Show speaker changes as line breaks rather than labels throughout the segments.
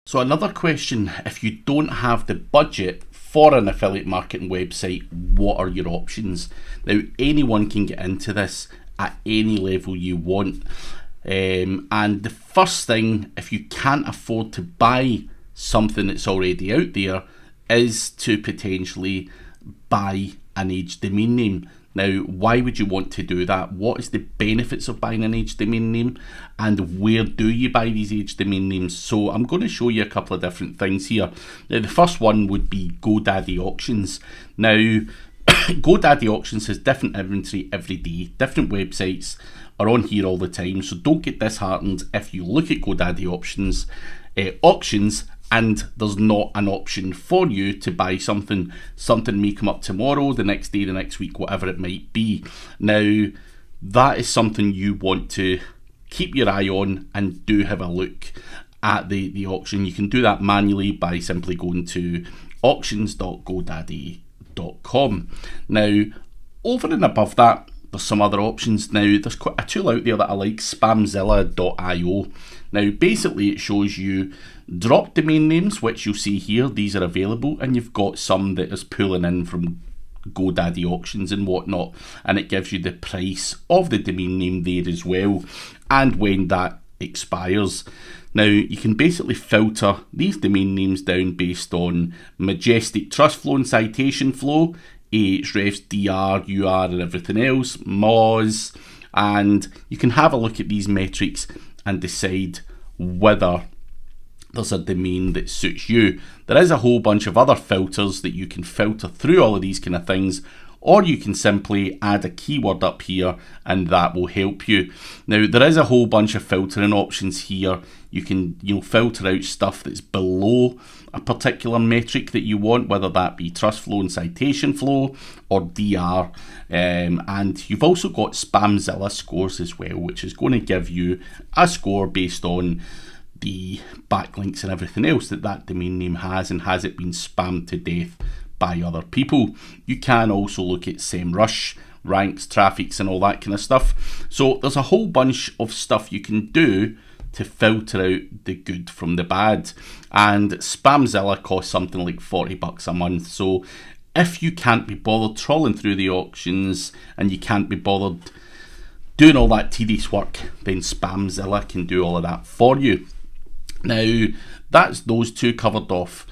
So another question, if you don't have the budget for an affiliate marketing website, what are your options? Now, anyone can get into this at any level you want. And the first thing, if you can't afford to buy something that's already out there, is to potentially buy an aged domain name. Now, why would you want to do that? What is the benefits of buying an aged domain name, and where do you buy these aged domain names? So I'm going to show you a couple of different things here. Now, the first one would be GoDaddy auctions. Now, GoDaddy auctions has different inventory every day. Different websites are on here all the time, so don't get disheartened if you look at GoDaddy auctions and there's not an option for you to buy something. Something may come up tomorrow, the next day, the next week, whatever it might be. Now, that is something you want to keep your eye on, and do have a look at the auction. You can do that manually by simply going to auctions.godaddy.com. Now, over and above that, there's some other options. Now, there's quite a tool out there that I like, Spamzilla.io. Now, basically, it shows you drop domain names, which you'll see here. These are available, and you've got some that is pulling in from GoDaddy auctions and whatnot, and it gives you the price of the domain name there as well, and when that expires. Now, you can basically filter these domain names down based on majestic trust flow and citation flow, Ahrefs, DR, UR, and everything else, Moz, and you can have a look at these metrics and decide whether there's a domain that suits you. There is a whole bunch of other filters that you can filter through all of these kind of things, or you can simply add a keyword up here and that will help you. Now, there is a whole bunch of filtering options here. You can filter out stuff that's below a particular metric that you want, whether that be trust flow and citation flow or DR. And you've also got Spamzilla scores as well, which is going to give you a score based on the backlinks and everything else that domain name has, and has it been spammed to death by other people. You can also look at SEMrush, ranks, traffics, and all that kind of stuff. So there's a whole bunch of stuff you can do to filter out the good from the bad. And Spamzilla costs something like $40 a month. So if you can't be bothered trawling through the auctions, and you can't be bothered doing all that tedious work, then Spamzilla can do all of that for you. Now, that's those two covered off.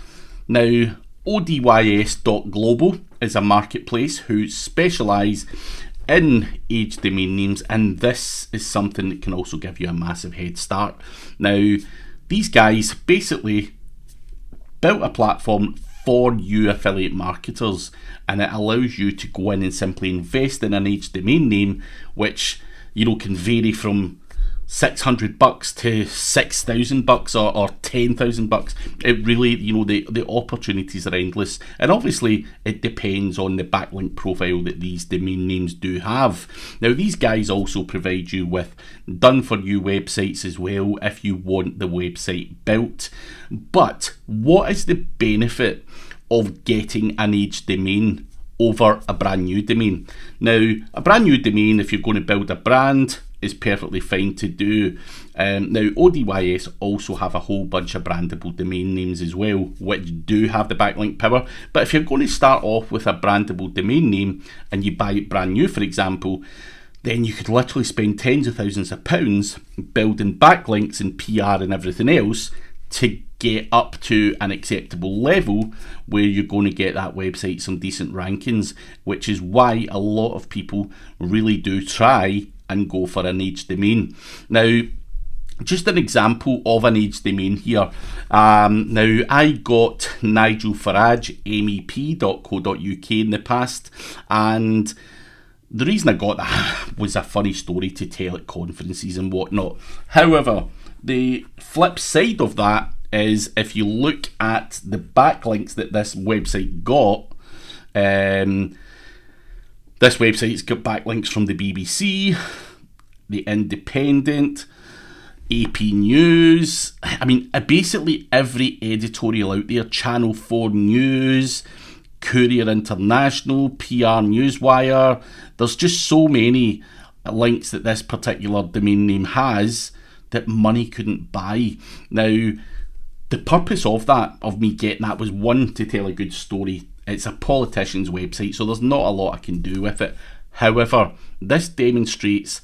Now, ODYS.global is a marketplace who specialise in aged domain names, and this is something that can also give you a massive head start. Now, these guys basically built a platform for you affiliate marketers, and it allows you to go in and simply invest in an aged domain name, which can vary from $600 to $6,000 or $10,000. It really, the opportunities are endless, and obviously it depends on the backlink profile that these domain names do have. Now, these guys also provide you with done for you websites as well if you want the website built. But what is the benefit of getting an aged domain over a brand new domain? Now, a brand new domain, if you're going to build a brand, is perfectly fine to do. Now, ODYS also have a whole bunch of brandable domain names as well, which do have the backlink power. But if you're going to start off with a brandable domain name and you buy it brand new, for example, then you could literally spend tens of thousands of pounds building backlinks and PR and everything else to get up to an acceptable level where you're going to get that website some decent rankings, which is why a lot of people really do try and go for an aged domain. Now, just an example of an aged domain here. Now, I got Nigel Farage, mep.co.uk in the past, and the reason I got that was a funny story to tell at conferences and whatnot. However, the flip side of that is if you look at the backlinks that this website got, this website's got backlinks from the BBC, The Independent, AP News. I mean, basically every editorial out there, Channel 4 News, Courier International, PR Newswire. There's just so many links that this particular domain name has that money couldn't buy. Now, The purpose of that, of me getting that, was one, to tell a good story. It's a politician's website, so there's not a lot I can do with it. However, this demonstrates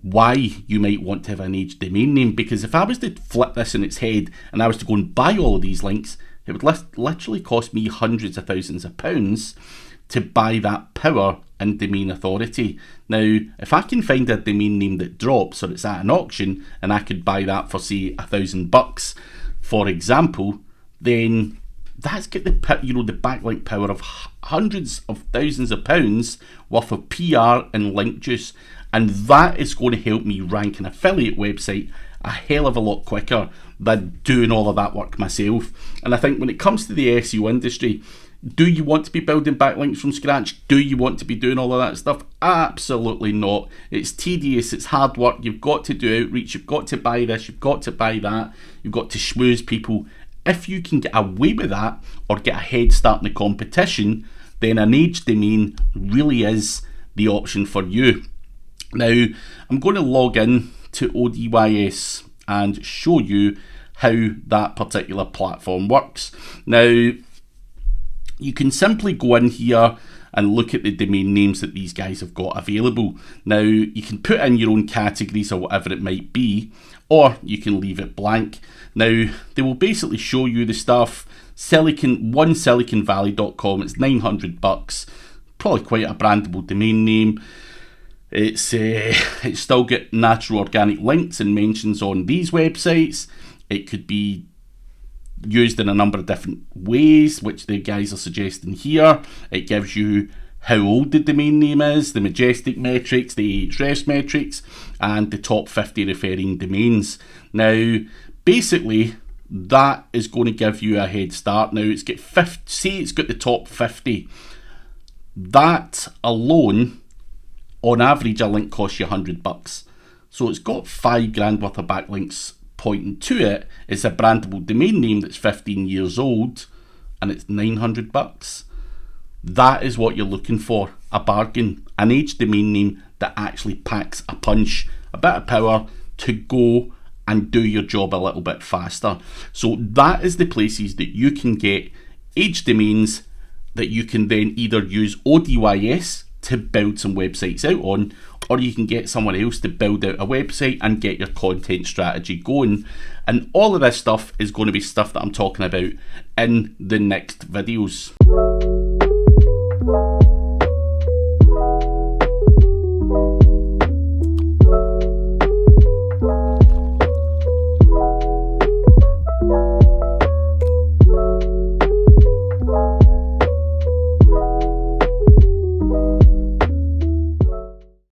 why you might want to have an aged domain name, because if I was to flip this in its head and I was to go and buy all of these links, it would literally cost me hundreds of thousands of pounds to buy that power and domain authority. Now, if I can find a domain name that drops or it's at an auction and I could buy that for, say, $1,000, for example, then that's got the backlink power of hundreds of thousands of pounds worth of PR and link juice, and that is going to help me rank an affiliate website a hell of a lot quicker than doing all of that work myself. And I think when it comes to the SEO industry, do you want to be building backlinks from scratch? Do you want to be doing all of that stuff? Absolutely not. It's tedious, it's hard work, you've got to do outreach, you've got to buy this, you've got to buy that, you've got to schmooze people. If you can get away with that or get a head start in the competition, then an aged domain really is the option for you. Now, I'm going to log in to ODYS and show you how that particular platform works. Now, you can simply go in here and look at the domain names that these guys have got available. Now, you can put in your own categories or whatever it might be, or you can leave it blank. Now, they will basically show you the stuff. SiliconValley.com, it's $900, probably quite a brandable domain name. It's still got natural organic links and mentions on these websites. It could be used in a number of different ways, which the guys are suggesting here. It gives you how old the domain name is, the majestic metrics, the Ahrefs metrics, and the top 50 referring domains. Now, basically, that is going to give you a head start. Now, it's got it's got the top 50. That alone, on average, a link costs you $100. So it's got $5,000 worth of backlinks pointing to it. It's a brandable domain name that's 15 years old, and it's $900. That is what you're looking for, a bargain, an aged domain name that actually packs a punch, a bit of power to go and do your job a little bit faster. So that is the places that you can get aged domains that you can then either use ODYS to build some websites out on, or you can get someone else to build out a website and get your content strategy going. And all of this stuff is going to be stuff that I'm talking about in the next videos.